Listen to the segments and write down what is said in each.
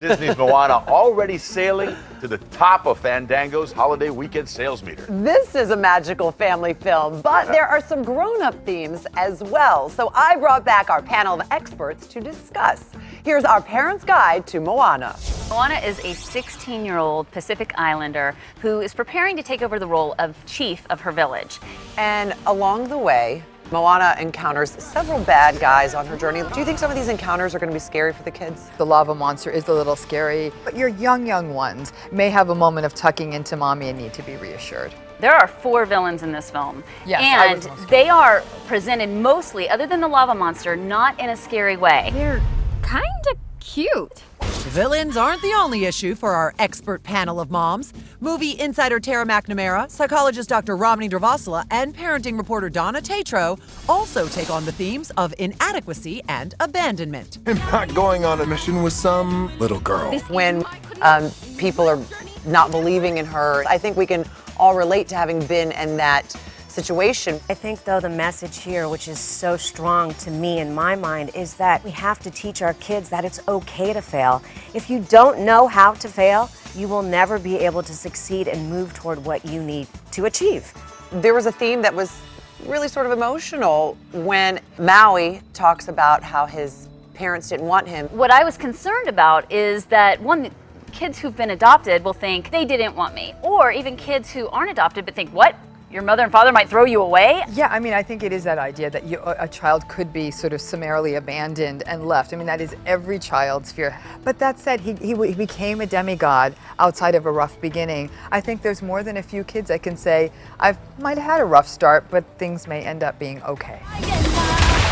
Disney's Moana already sailing to the top of Fandango's holiday weekend sales meter. This is a magical family film, but there are some grown-up themes as well. So I brought back our panel of experts to discuss. Here's our parents' guide to Moana. Moana is a 16-year-old Pacific Islander who is preparing to take over the role of chief of her village. And along the way, Moana encounters several bad guys on her journey. Do you think some of these encounters are going to be scary for the kids? The lava monster is a little scary, but your young ones may have a moment of tucking into mommy and need to be reassured. There are 4 villains in this film, Yes, and they are presented mostly, other than the lava monster, not in a scary way. They're kind of cute. Villains aren't the only issue for our expert panel of moms. Movie insider Tara McNamara, psychologist Dr. Romney Dravasula, and parenting reporter Donna Tatro also take on the themes of inadequacy and abandonment. I'm not going on a mission with some little girl. When people are not believing in her, I think we can all relate to having been in that situation. I think, though, the message here, which is so strong to me in my mind, is that we have to teach our kids that it's okay to fail. If you don't know how to fail, you will never be able to succeed and move toward what you need to achieve. There was a theme that was really sort of emotional when Maui talks about how his parents didn't want him. What I was concerned about is that, one, kids who've been adopted will think they didn't want me, or even kids who aren't adopted but think, what? Your mother and father might throw you away? Yeah, I mean, I think it is that idea that a child could be sort of summarily abandoned and left. I mean, that is every child's fear. But that said, he became a demigod outside of a rough beginning. I think there's more than a few kids that can say, I might have had a rough start, but things may end up being okay.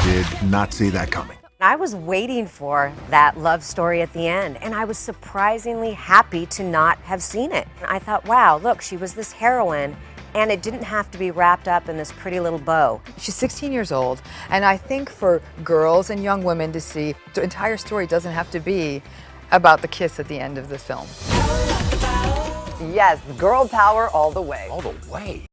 Did not see that coming. I was waiting for that love story at the end, and I was surprisingly happy to not have seen it. I thought, wow, look, she was this heroine, and it didn't have to be wrapped up in this pretty little bow. She's 16 years old, and I think for girls and young women to see, the entire story doesn't have to be about the kiss at the end of the film. Yes, girl power all the way. All the way.